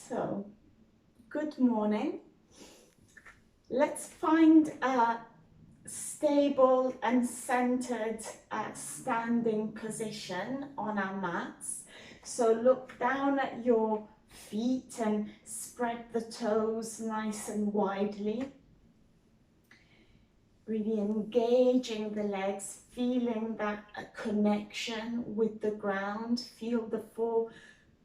So, good morning. Let's find a stable and centered standing position on our mats. So look down at your feet and spread the toes nice and widely. Really engaging the legs, feeling that connection with the ground. Feel the four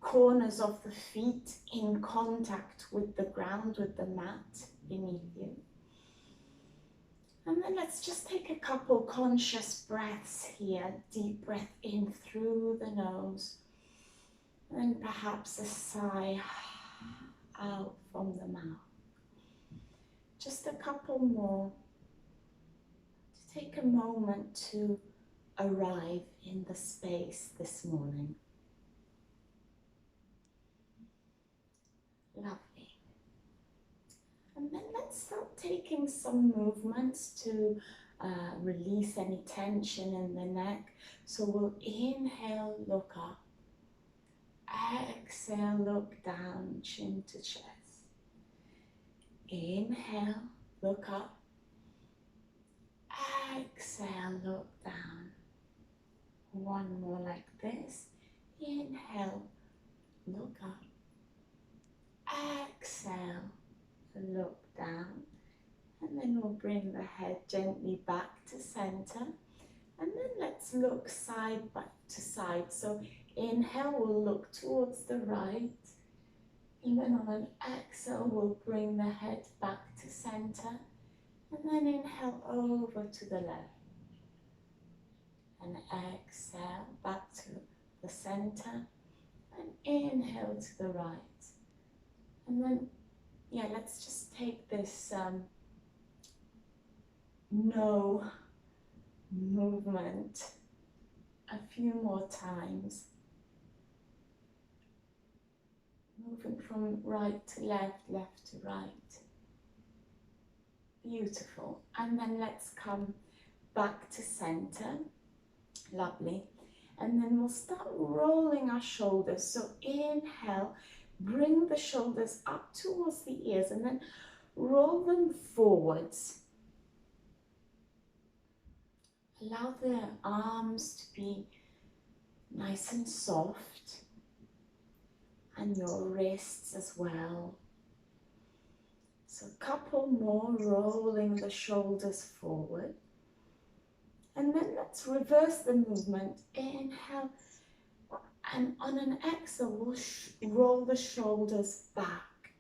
corners of the feet in contact with the ground, with the mat beneath you. And then let's just take a couple conscious breaths here. Deep breath in through the nose. And perhaps a sigh out from the mouth. Just a couple more. To take a moment to arrive in the space this morning. Lovely. And then let's start taking some movements to release any tension in the neck. So we'll inhale, look up. Exhale, look down, chin to chest. Inhale, look up. Exhale, look down. One more like this. Inhale, look up. Exhale, look down. And then we'll bring the head gently back to center. And then let's look side to side. So inhale, we'll look towards the right. And then on an exhale, we'll bring the head back to center. And then inhale over to the left. And exhale back to the center. And inhale to the right. And then, yeah, let's just take this no movement a few more times. Moving from right to left, left to right. Beautiful. And then let's come back to center. Lovely. And then we'll start rolling our shoulders. So inhale, bring the shoulders up towards the ears and then roll them forwards. Allow the arms to be nice and soft, and your wrists as well. So a couple more, rolling the shoulders forward. And then let's reverse the movement. Inhale, and on an exhale, we'll roll the shoulders back.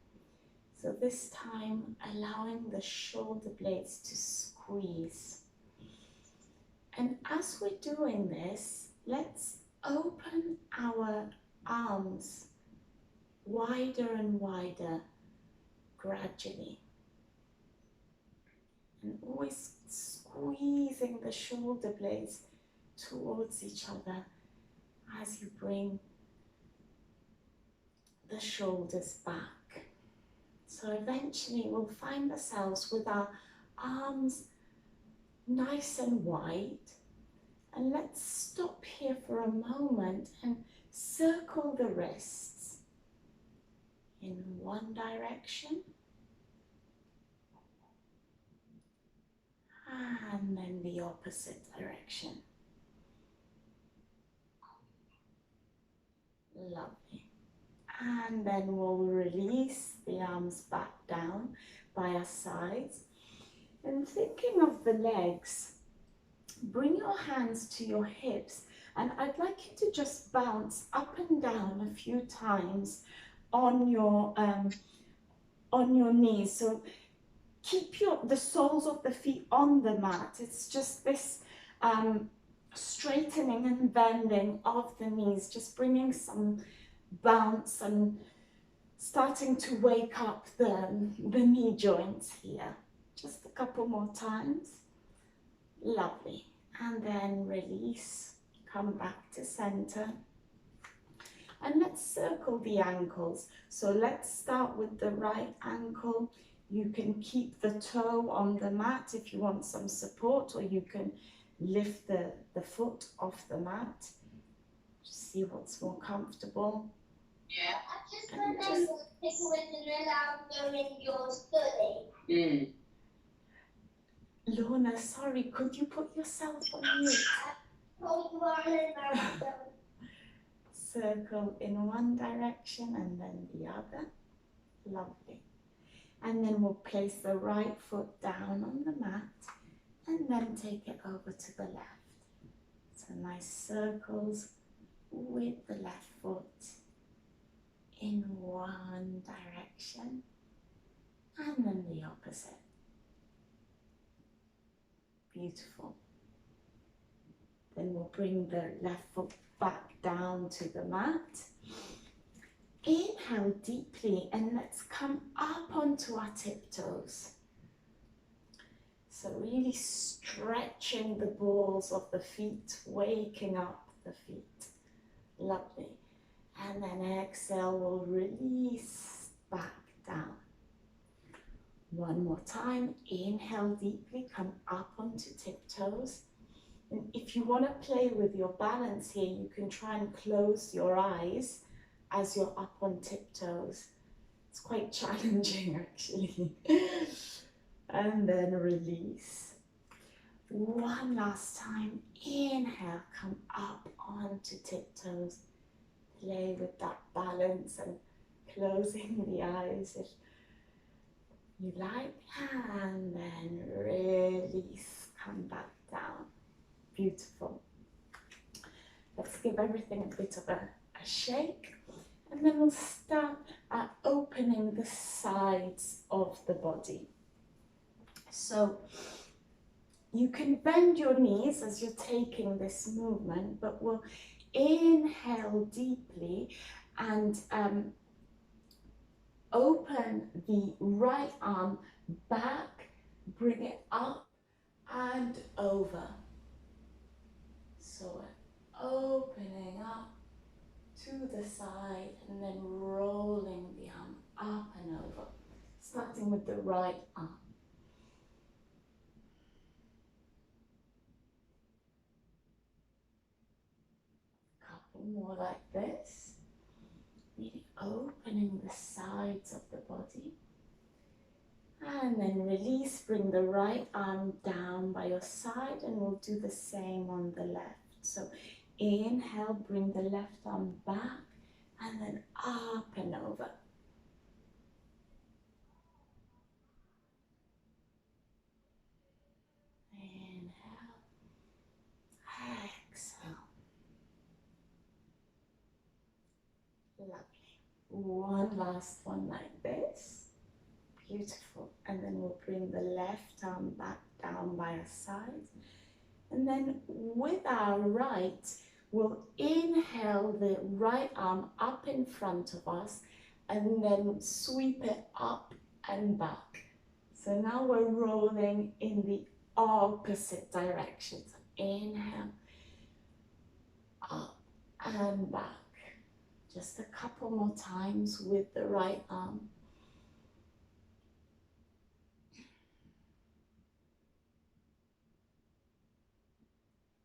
So this time, allowing the shoulder blades to squeeze. And as we're doing this, let's open our arms wider and wider gradually. And always squeezing the shoulder blades towards each other as you bring the shoulders back. So eventually we'll find ourselves with our arms nice and wide. And let's stop here for a moment and circle the wrists in one direction. And then the opposite direction. Lovely. And then we'll release the arms back down by our sides. And thinking of the legs, bring your hands to your hips, and I'd like you to just bounce up and down a few times on your knees. So keep the soles of the feet on the mat. It's just this straightening and bending of the knees, just bringing some bounce and starting to wake up the knee joints here. Just a couple more times. Lovely. And then release, come back to center. And let's circle the ankles. So let's start with the right ankle. You can keep the toe on the mat if you want some support, or you can lift the foot off the mat. Just see what's more comfortable. Yeah. And just Lorna, sorry, could you put yourself on mute? Circle in one direction and then the other. Lovely. And then we'll place the right foot down on the mat and then take it over to the left. So nice circles with the left foot in one direction and then the opposite. Beautiful. Then we'll bring the left foot back down to the mat. Inhale deeply and let's come up onto our tiptoes. So really stretching the balls of the feet, waking up the feet. Lovely. And then exhale, we'll release back down. One more time, inhale deeply, come up onto tiptoes. And if you want to play with your balance here, you can try and close your eyes as you're up on tiptoes. It's quite challenging actually. And then release. One last time, inhale, come up onto tiptoes. Play with that balance and closing the eyes if you like, and then release, come back down. Beautiful. Let's give everything a bit of a shake, and then we'll start opening the sides of the body. So you can bend your knees as you're taking this movement, but we'll inhale deeply and open the right arm back, bring it up and over. So we're opening up to the side and then rolling the arm up and over, starting with the right arm. Couple more like this. Really opening the sides of the body. And then release, bring the right arm down by your side, and we'll do the same on the left. So inhale, bring the left arm back, and then up and over. Inhale, exhale. Lovely. One last one like this. Beautiful. And then we'll bring the left arm back down by our side. And then with our right, we'll inhale the right arm up in front of us and then sweep it up and back. So now we're rolling in the opposite direction. So inhale, up and back. Just a couple more times with the right arm.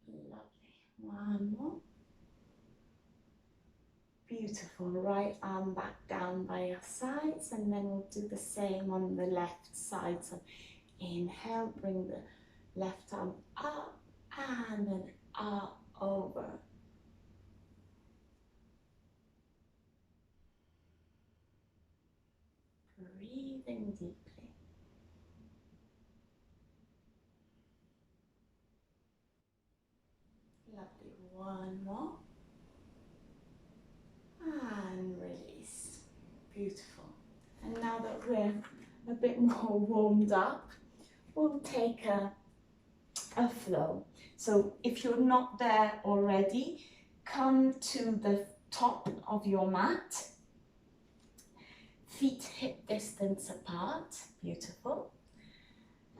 Lovely. One more. Beautiful. Right arm back down by your sides, and then we'll do the same on the left side. So inhale, bring the left arm up and then up over. Breathing deeply. Lovely. One more. And release. Beautiful. And now that we're a bit more warmed up, we'll take a flow. So if you're not there already, come to the top of your mat. Feet hip distance apart. Beautiful.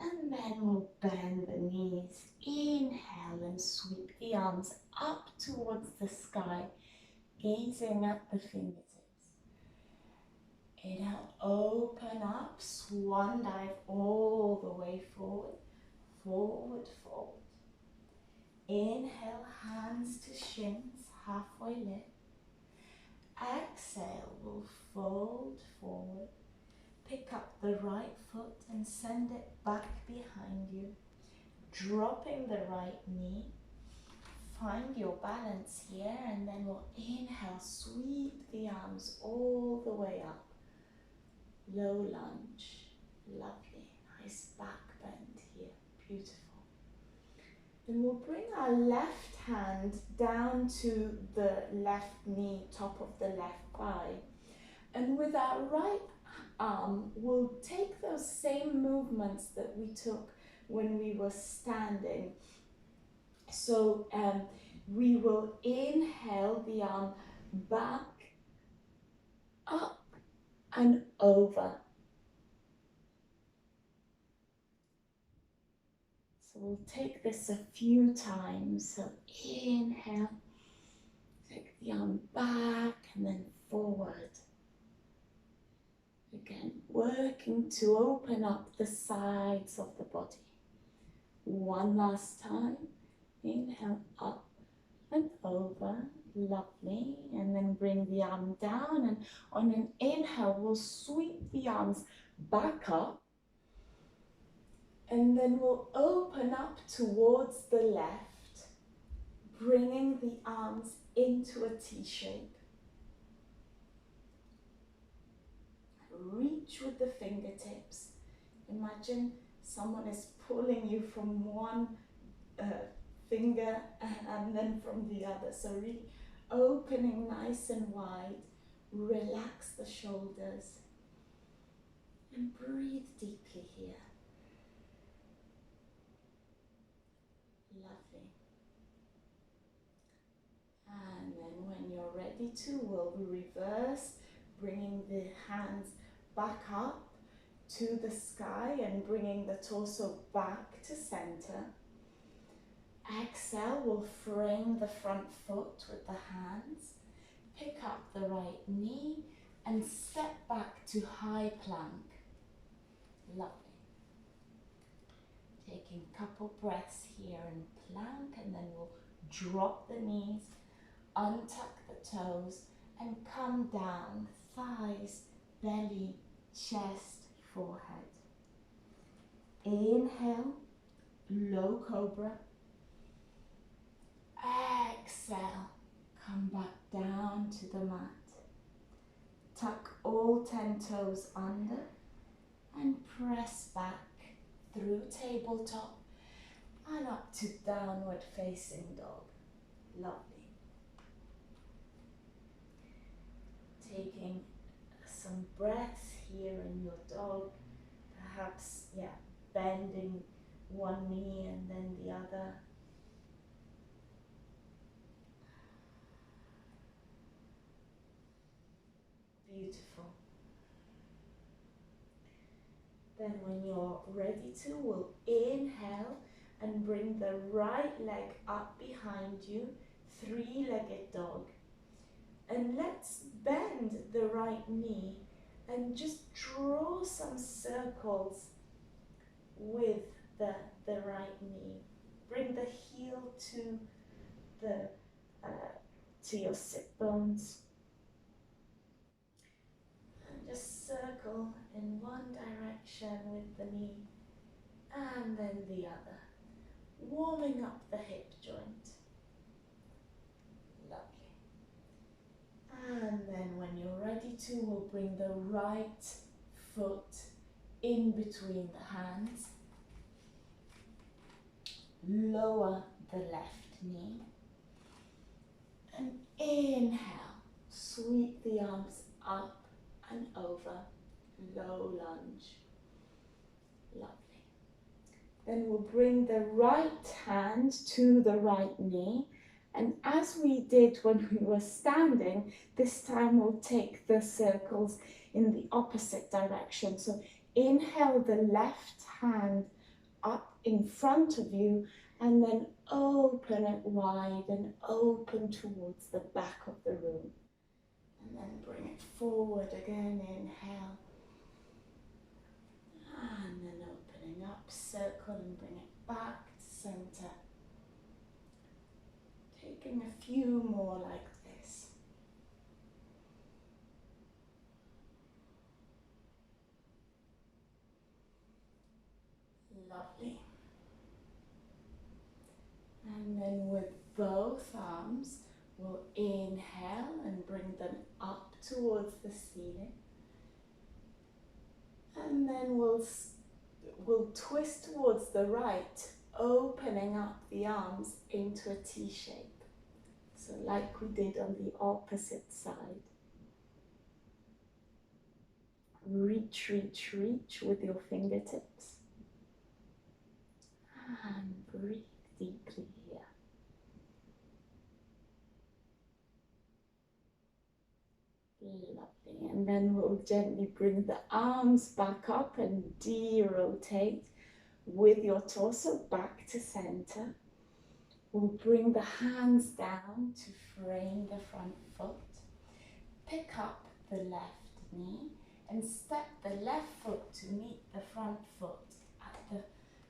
And then we'll bend the knees. Inhale and sweep the arms up towards the sky, gazing at the fingertips. Inhale, open up, swan dive all the way forward, forward, forward. Inhale, hands to shins, halfway lift. Exhale, we'll fold forward. Pick up the right foot and send it back behind you. Dropping the right knee. Find your balance here, and then we'll inhale, sweep the arms all the way up. Low lunge. Lovely. Nice back bend here. Beautiful. Then we'll bring our left hand down to the left knee, top of the left thigh. And with our right arm, we'll take those same movements that we took when we were standing. So we will inhale the arm back, up and over. So we'll take this a few times. So inhale, take the arm back and then forward. Again, working to open up the sides of the body. One last time. Inhale, up and over. Lovely. And then bring the arm down. And on an inhale, we'll sweep the arms back up. And then we'll open up towards the left, bringing the arms into a T shape. Reach with the fingertips. Imagine someone is pulling you from one finger and then from the other. So really opening nice and wide. Relax the shoulders. And breathe deeply here. Lovely. And then when you're ready to, we'll reverse, bringing the hands back up to the sky and bringing the torso back to center. Exhale, we'll frame the front foot with the hands. Pick up the right knee and step back to high plank. Lovely. Taking a couple breaths here in plank, and then we'll drop the knees, untuck the toes, and come down, thighs, belly, chest, forehead. Inhale, low cobra. Exhale, come back down to the mat. Tuck all 10 toes under and press back through tabletop and up to downward facing dog. Lovely. Taking some breaths here in your dog, perhaps, bending one knee and then the other. Beautiful. Then when you're ready to, we'll inhale and bring the right leg up behind you, three-legged dog. And let's bend the right knee and just draw some circles with the right knee. Bring the heel to your sit bones. And just circle in one direction with the knee and then the other. Warming up the hip joint. Lovely. And then when you're ready to, we'll bring the right foot in between the hands. Lower the left knee. And inhale. Sweep the arms up and over. Low lunge. Lovely. Then we'll bring the right hand to the right knee. And as we did when we were standing, this time we'll take the circles in the opposite direction. So inhale the left hand up in front of you and then open it wide and open towards the back of the room. And then bring it forward again, inhale. And then opening up, circle and bring it back to center. Taking a few more like this. both arms. We'll inhale and bring them up towards the ceiling. And then we'll twist towards the right, opening up the arms into a T shape. So like we did on the opposite side. Reach, reach, reach with your fingertips. And breathe deeply here. Lovely. And then we'll gently bring the arms back up and de-rotate with your torso back to center. We'll bring the hands down to frame the front foot. Pick up the left knee and step the left foot to meet the front foot at the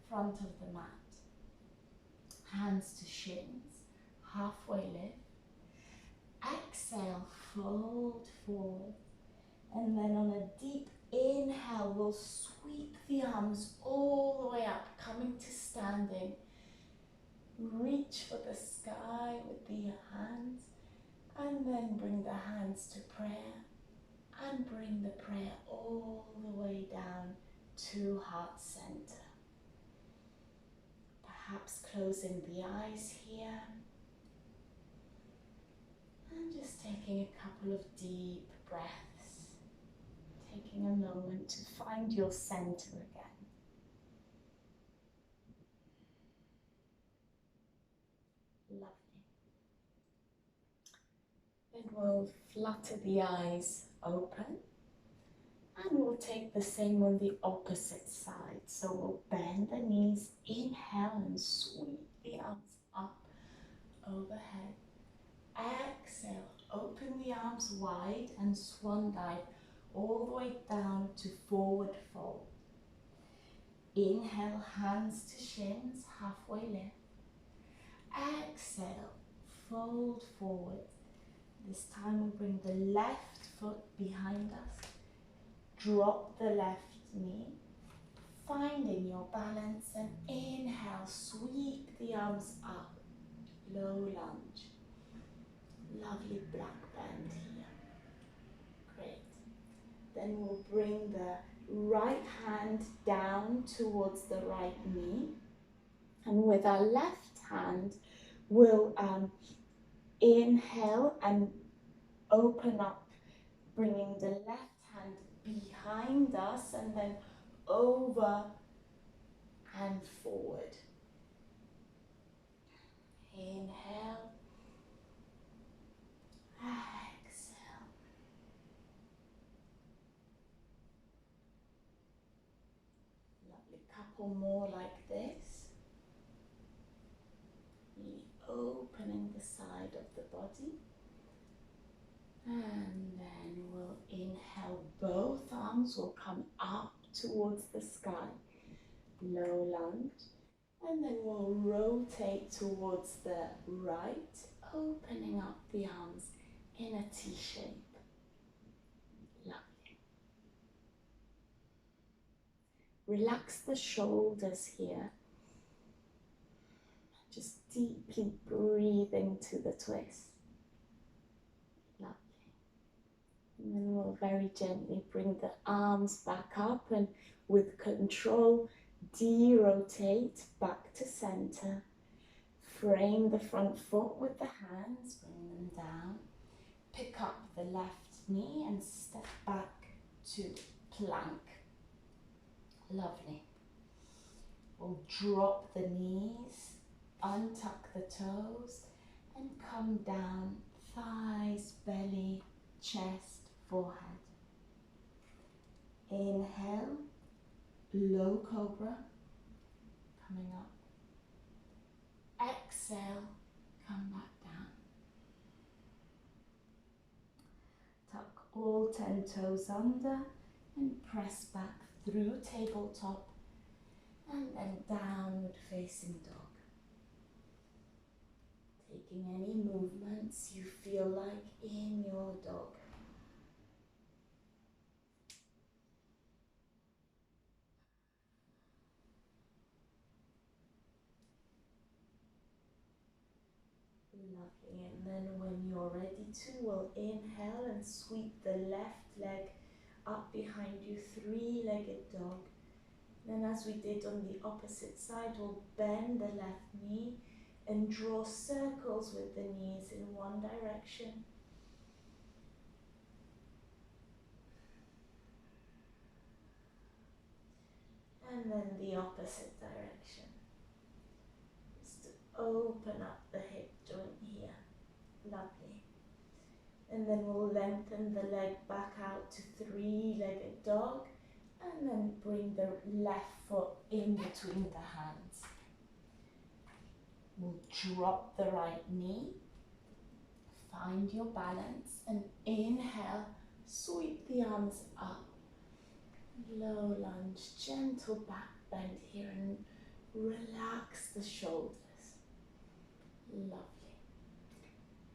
front of the mat. Hands to shins, halfway lift. Exhale, fold forward. And then on a deep inhale, we'll sweep the arms all the way up, coming to standing. Reach for the sky with the hands, and then bring the hands to prayer, and bring the prayer all the way down to heart center. Perhaps closing the eyes here, and just taking a couple of deep breaths, taking a moment to find your center again. Lovely. Then we'll flutter the eyes open, and we'll take the same on the opposite side. So we'll bend the knees, inhale and sweep the arms up overhead. Exhale, open the arms wide and swan dive all the way down to forward fold. Inhale, hands to shins, halfway lift. Exhale, fold forward. This time we'll bring the left foot behind us. Drop the left knee, finding your balance, and inhale, sweep the arms up, low lunge. Lovely black bend here. Great. Then we'll bring the right hand down towards the right knee, and with our left hand, we'll inhale and open up, bringing the left hand behind us and then over and forward. Inhale, exhale. Lovely, couple more like this. Really opening the side of the body. And then we'll inhale, both arms will come up towards the sky, low lunge. And then we'll rotate towards the right, opening up the arms in a T shape. Lovely. Relax the shoulders here. Just deeply breathing to the twist. Lovely. And then we'll very gently bring the arms back up and with control, de-rotate back to center. Frame the front foot with the hands, bring them down. Pick up the left knee and step back to plank. Lovely. We'll drop the knees, untuck the toes, and come down, thighs, belly, chest, forehead. Inhale, low cobra, coming up. Exhale, come back down. Tuck all 10 toes under and press back through tabletop and then downward facing dog. Taking any movements you feel like in your dog. Lovely. And then when you're ready to, we'll inhale and sweep the left leg up behind you, three-legged dog. Then as we did on the opposite side, we'll bend the left knee and draw circles with the knees in one direction. And then the opposite direction. Just to open up the hip joint here. Lovely. And then we'll lengthen the leg back out to three-legged dog. And then bring the left foot in between the hands. We'll drop the right knee. Find your balance and inhale. Sweep the arms up. Low lunge, gentle back bend here and relax the shoulders. Lovely.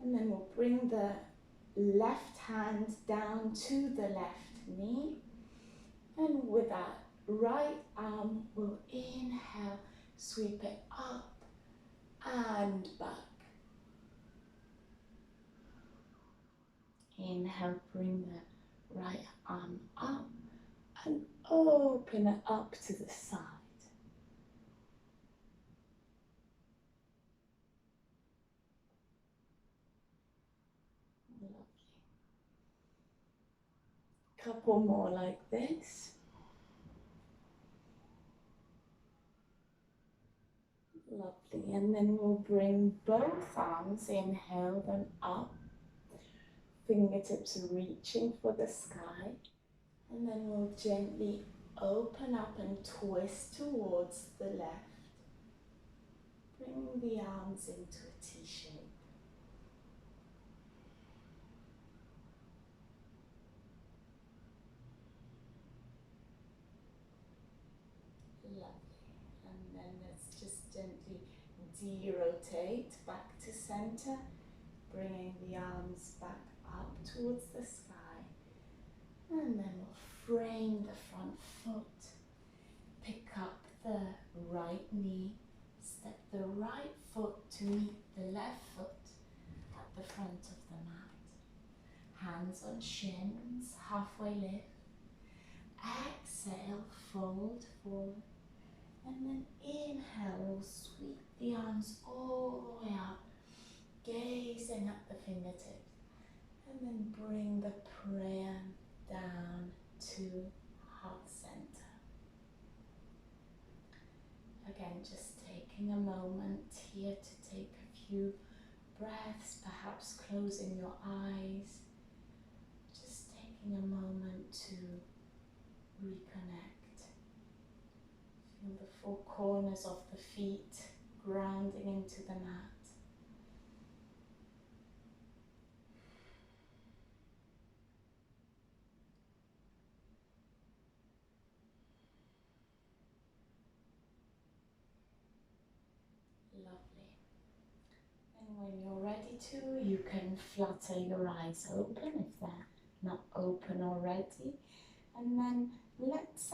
And then we'll bring the left hand down to the left knee. And with that right arm, we'll inhale, sweep it up and back. Inhale, bring the right arm up and open it up to the side. Lovely. Couple more like this. Lovely. And then we'll bring both arms, inhale them up. Fingertips reaching for the sky. And then we'll gently open up and twist towards the left. Bring the arms into a T shape. Lovely. And then let's just gently de-rotate back to center, bringing the arms back up towards the sky. And then we'll frame the front foot, pick up the right knee, step the right foot to meet the left foot at the front of the mat. Hands on shins, halfway lift. Exhale, fold forward. And then inhale, we'll sweep the arms all the way up, gazing at the fingertips. And then bring the prayer down to heart center. Again, just taking a moment here to take a few breaths, perhaps closing your eyes. Just taking a moment to reconnect. Feel the four corners of the feet grounding into the mat. Lovely. And when you're ready to, you can flutter your eyes open if they're not open already. And then let's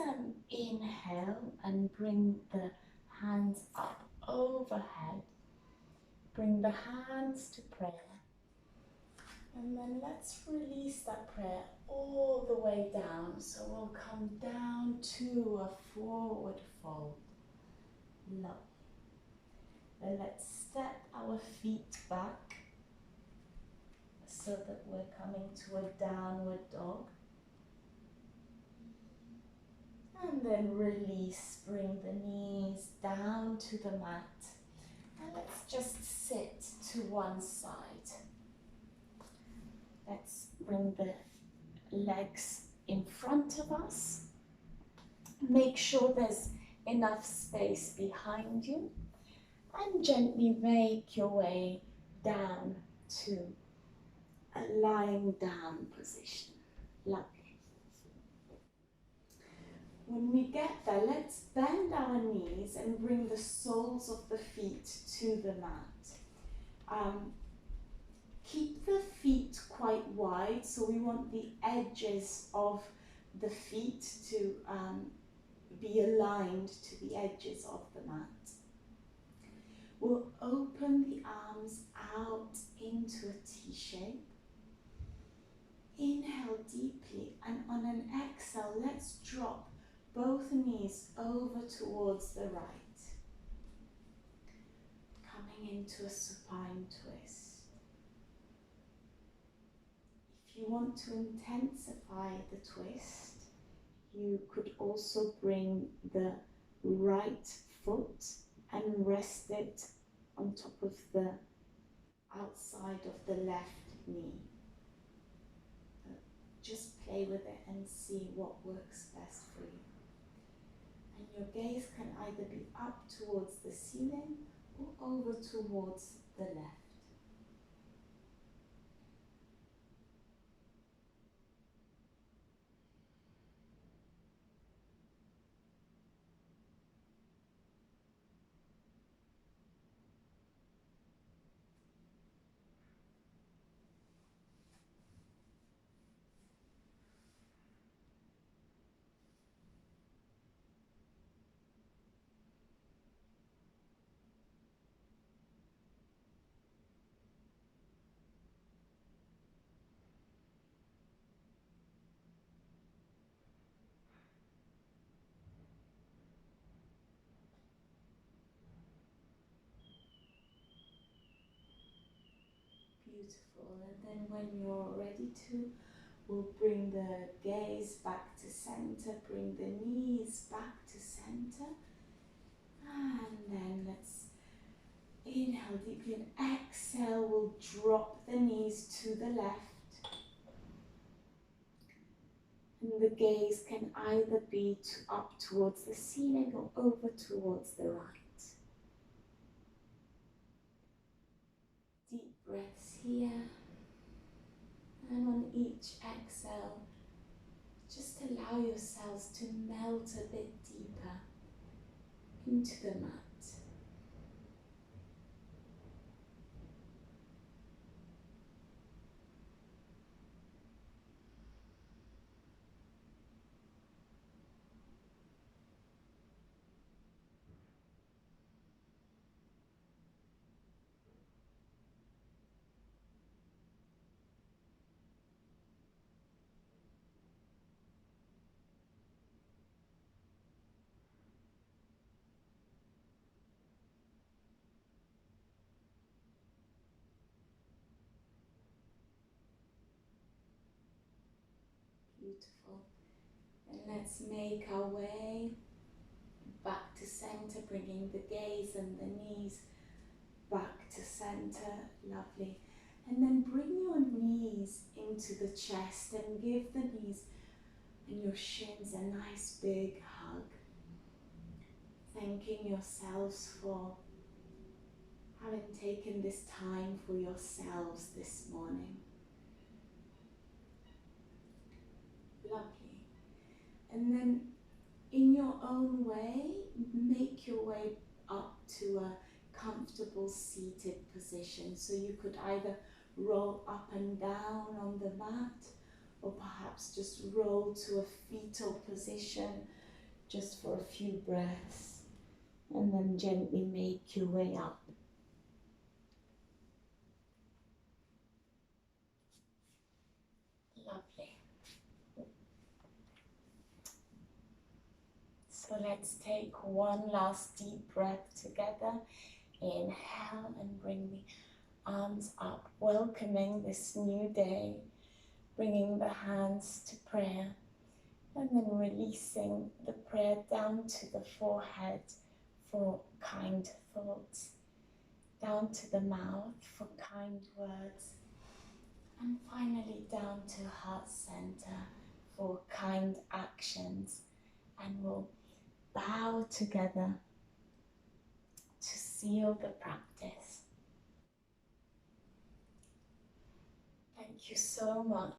inhale and bring the hands up overhead. Bring the hands to prayer. And then let's release that prayer all the way down. So we'll come down to a forward fold. Lovely. Then let's step our feet back so that we're coming to a downward dog. And then release, bring the knees down to the mat. And let's just sit to one side. Let's bring the legs in front of us. Make sure there's enough space behind you. And gently make your way down to a lying down position. Lovely. When we get there, let's bend our knees and bring the soles of the feet to the mat. Keep the feet quite wide, so we want the edges of the feet to be aligned to the edges of the mat. We'll open the arms out into a T shape. Inhale deeply, and on an exhale, let's drop both knees over towards the right. Coming into a supine twist. If you want to intensify the twist, you could also bring the right foot and rest it on top of the outside of the left knee. Just play with it and see what works best for you. And your gaze can either be up towards the ceiling or over towards the left. Beautiful. And then when you're ready to, we'll bring the gaze back to center, bring the knees back to center. And then let's inhale deeply and exhale. We'll drop the knees to the left. And the gaze can either be up towards the ceiling or over towards the right. Deep breaths here. And on each exhale, just allow yourselves to melt a bit deeper into the mat. Beautiful. And let's make our way back to center, bringing the gaze and the knees back to center. Lovely. And then bring your knees into the chest and give the knees and your shins a nice big hug. Thanking yourselves for having taken this time for yourselves this morning. Lovely. And then in your own way, make your way up to a comfortable seated position. So you could either roll up and down on the mat, or perhaps just roll to a fetal position just for a few breaths, and then gently make your way up. Lovely. So let's take one last deep breath together. Inhale and bring the arms up, welcoming this new day, bringing the hands to prayer, and then releasing the prayer down to the forehead for kind thoughts, down to the mouth for kind words, and finally down to heart center for kind actions. And we'll bow together to seal the practice. Thank you so much.